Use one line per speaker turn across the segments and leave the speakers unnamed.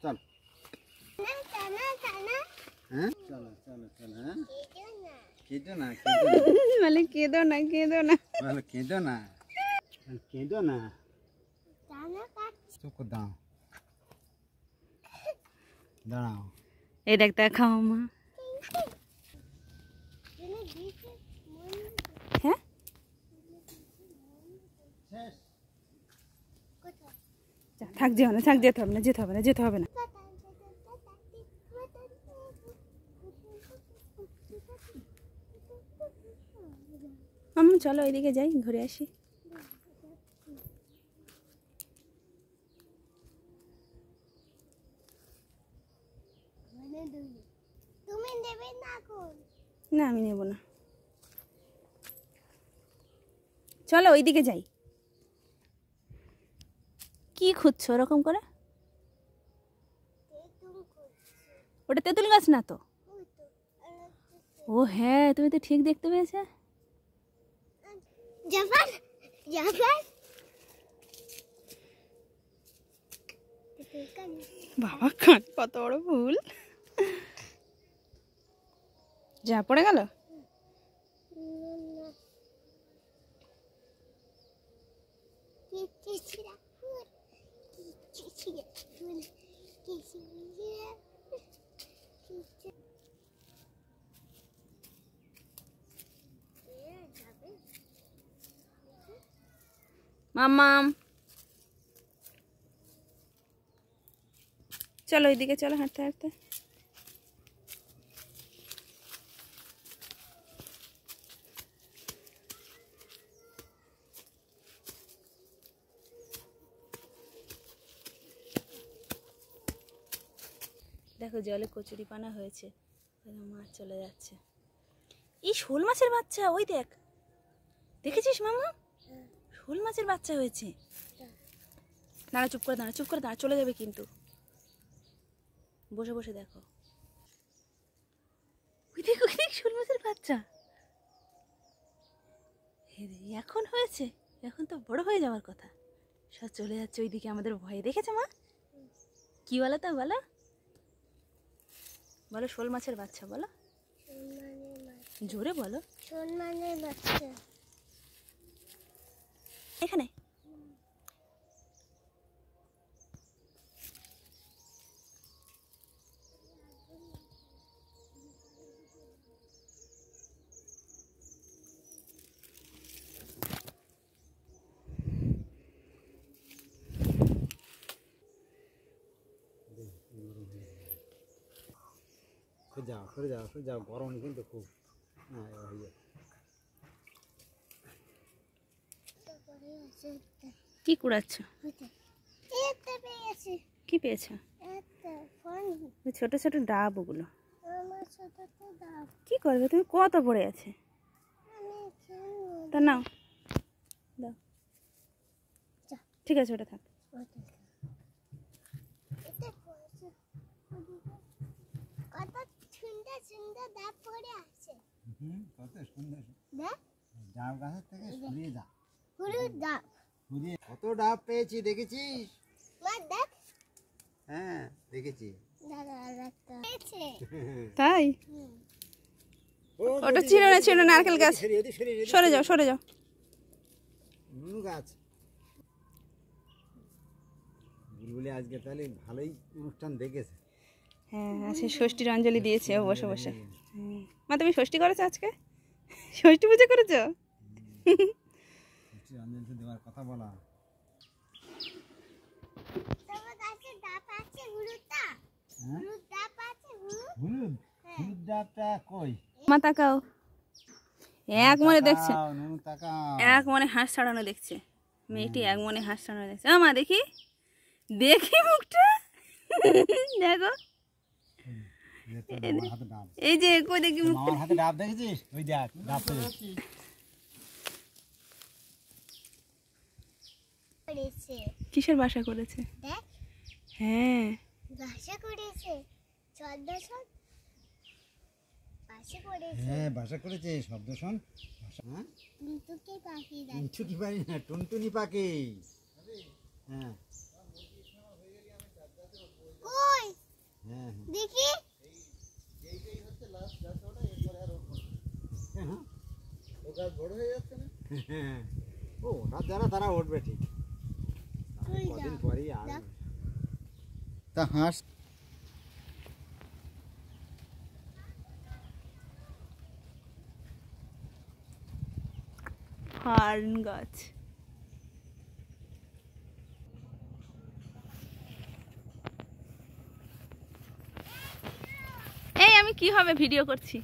चल हैं चलो चलो चलो हैं केदो ना
মানে কেঁদো না
बोलो केदो ना चुप दाओ दाओ
এই দেখ দেখাও মা হ্যাঁ থাক যেও না থাক যেতে হবে না আম্মু চলো ওইদিকে যাই ঘুরে আসি না আমি নেব না চলো ওইদিকে যাই কি খুঁজছো ওরকম করে ওটা তেঁতুল গাছ না তো ও হ্যাঁ তুমি তো ঠিক দেখতে পেয়েছো বাবা কান কত বড় ভুল যা পড়ে গেল মাম্মাম চলো ওইদিকে চলো হাঁটতে হাঁটতে দেখো জলে কচুরি পানা হয়েছে মাছ চলে যাচ্ছে এই শোল মাছের বাচ্চা ওই দেখ দেখেছিস মামা শোল মাছের বাচ্চা হয়েছে দাঁড়া চুপ করে দাঁড়া চলে যাবে কিন্তু বসে বসে দেখো ওই দেখ শোল মাছের বাচ্চা এখন হয়েছে এখন তো বড় হয়ে যাওয়ার কথা সব চলে যাচ্ছে ওইদিকে আমাদের ভয়ে দেখেছে মা কি বলো তা বলো বলো শোল মাছের বাচ্চা বলো জোরে বলো শোল মাছের বাচ্চা এখানে
সরে যাও গরম কিন্তু খুব
কি কুড়াচ্ছ কি পেয়েছো ছোট ছোট ডাব ওগুলো কি করবে তুমি কত পড়ে আছে তা নাও দাও ঠিক আছে ওটা থাক
কত ডাব পেয়েছি দেখেছিস হ্যাঁ দেখেছি
তাই ওটা ছিল না নারকেল গাছ সরে যাও
নুন গাছ বুলবুলি আজকে তাহলে ভালোই অনুষ্ঠান দেখেছে
হ্যাঁ আজকে ষষ্ঠীর অঞ্জলি দিয়েছে ও বসে বসে মা তুমি ষষ্ঠী করেছো আজকে ষষ্ঠী পুজো করেছো
ষষ্ঠীর অঞ্জলি দেওয়ার কথা বলা
মা তাকাও এক মনে দেখছে এক মনে হাঁস ছাড়ানো দেখছে মেয়েটি এক মনে হাঁস ছাড়ানো দেখছে মা দেখি মুখটা দেখো এই যে কই দেখি
আমার হাতে ডাব দেখেছিস ওই দেখ ডাব করেছে
কিসের বাসা করেছে
দেখ
হ্যাঁ
বাসা করেছে ছদ্মশন বাসা করেছে
হ্যাঁ বাসা করেছে শব্দশন হ্যাঁ
টুনটুনি পাখি
টুনটুনি পাখি না টুনটুনি পাখি হ্যাঁ
কই
ও ওটা যারা তারা উঠবে ঠিক কদিন পরেই আসবে তা হাঁস
ফার্ন গাছ। এই আমি কিভাবে ভিডিও করছি।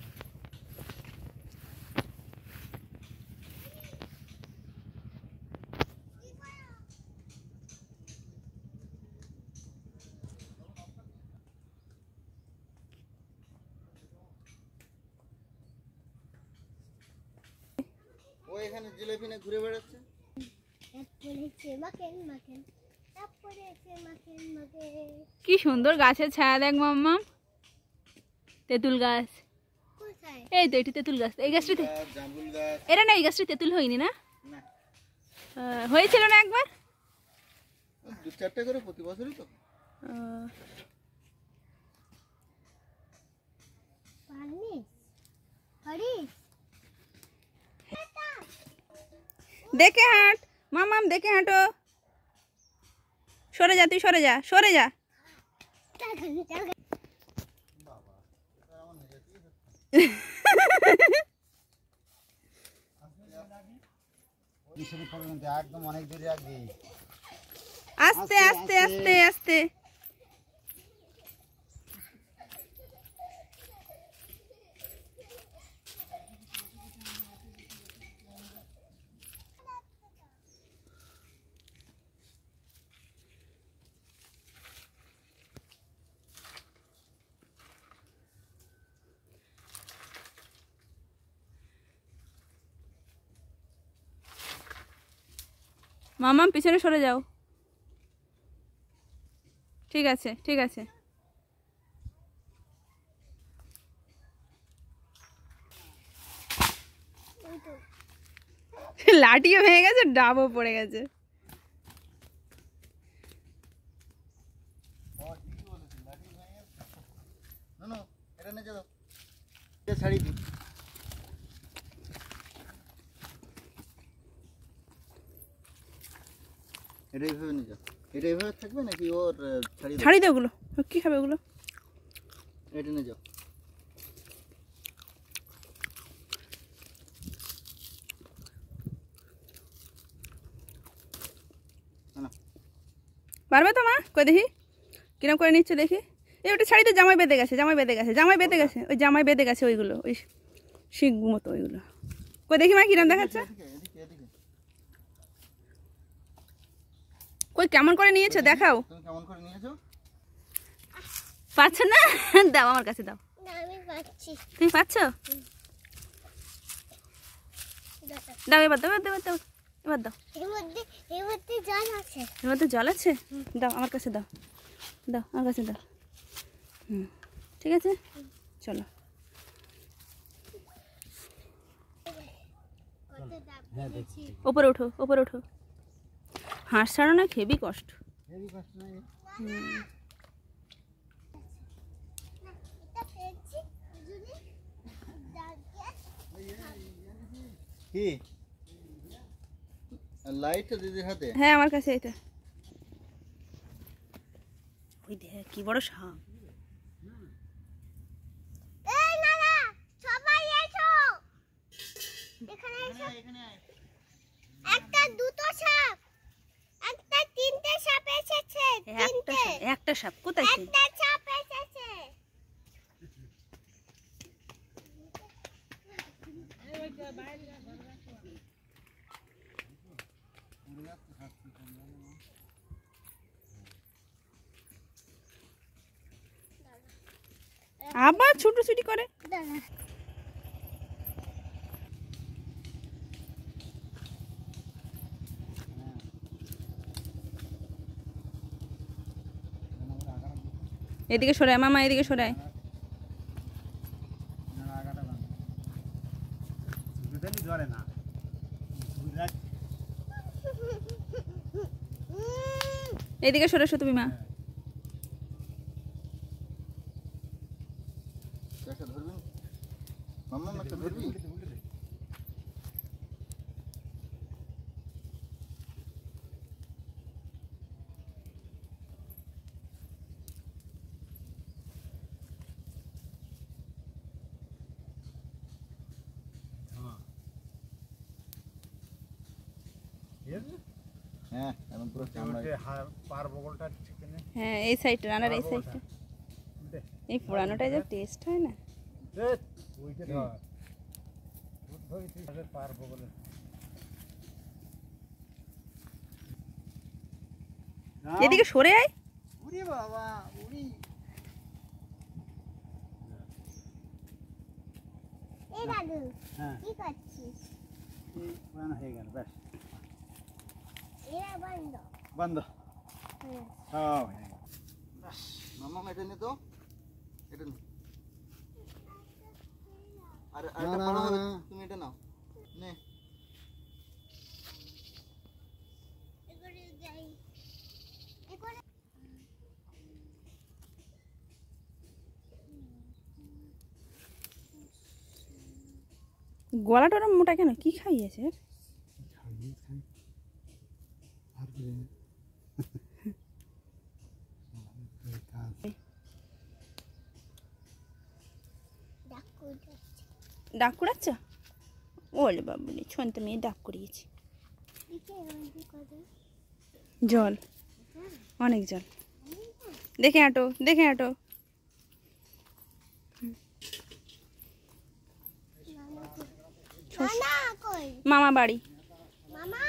ও এখানে জিলেপি নিয়ে ঘুরে বেড়াচ্ছে।
কি সুন্দর গাছের ছায়া দেখ মাম্মা। তেঁতুল গাছ, এই তো এটি তেঁতুল গাছ। এই গাছটি
জামরুল গাছ
এরা না, এই গাছটি তেঁতুল হয়নি না?
না
হয়েছিল না একবার?
2-4টা করে প্রতি বছরই তো।
দেখে হাঁট মামাম, দেখে হাঁটো। সরে যা, তুই সরে যা, সরে যা।
একদম অনেক দূরে আগে
আস্তে আস্তে আস্তে আস্তে। মামাম পিছনে সরে যাও। ঠিক আছে, ঠিক আছে। লাঠিও ভেঙে গেছে, ডাবও পড়ে গেছে।
এটা নিয়ে যাও, শাড়ি দিই। এটা এইভাবে নিয়ে যাও। এটা এইভাবে থাকবে নাকি ওর
ছাড়ি দাও ওগুলো, কি খাবে ওগুলো?
এটা নিয়ে যাও।
পারবে তো মা? কই দেখি কিরম করে নিচ্ছে দেখি। এই ওটা ছাড়ি তো, জামাই বেঁধে গেছে, জামাই বেঁধে গেছে, জামাই বেঁধে গেছে, ওই জামাই বেঁধে গেছে ওইগুলো, ওই শিখ মতো ওইগুলো। কই দেখি মা কিরম দেখাচ্ছে। কই কেমন করে নিয়েছো দেখাও।
তুমি কেমন করে নিয়েছো?
পাচ্ছ না? দাও আমার কাছে দাও।
আমি পাচ্ছি।
তুমি পাচ্ছ? দাও এবার, দাও এবার, দাও এবার, দাও।
এর মধ্যে জল আছে।
এর মধ্যে জল আছে? দাও আমার কাছে দাও, দাও আমার কাছে দাও। ঠিক আছে, চলো। ওপরে ওঠো, ওপরে ওঠো। হাঁস ছাড়ো না, হেবি কষ্ট।
কি লাইট দিদির হাতে?
হ্যাঁ আমার কাছে এটা। ওই দেখ কি বড় সাপ।
এই নানা সবাই এসো, এখানে এসো। একটা দুটো সাপ, একটা তিনটে সাপ এসেছে।
একটা সাপ কোথায়?
একটা সাপ এসেছে।
আবার ছুটোছুটি করে। এদিকে সরায় মামা, এদিকে সরায়। এদিকে সরেছো তুমি মা।
ধরবি মাম্মা, একটা ধরবি। ঠিক আছে?
হ্যাঁ এখন পুরো চামড়া
ওই পার বগলটা চিকেনে
হ্যাঁ এই সাইডটা রান্নার এই সাইডটা
দে।
এই পোড়ানোটা যা টেস্ট হয় না।
ওইটা ধর দুধ ধরেছিস পার বগলে
এদিকে সরে আয়।
উরি বাবা উরি
এই দাদু
হ্যাঁ
কি করছিস?
এই বানা হয়ে গেল ব্যাস
এরা বন্ধ।
বন্ধ
হুম।
সব হয়ে গেল
মামা এটা নে তো এটা নে আর
না,
এটা
না,
বড়
না,
হবে
না।
তুমি এটা নাও নে
এগুলো যাই এগুলো
গলাটা ওরম মোটা কেন? কি খাইয়েছে?
খাইয়ে খাই আর করে
ডাকু যাচ্ছে।
ডাক কুড়াচ্ছ? ওলে বাবুলি ছন্ত মেয়ে ডাক কুড়িয়েছি।
দিকে ওই করে
জল, অনেক জল। দেখে হাঁটো, দেখে হাঁটো।
না কই
মামা বাড়ি।
মামা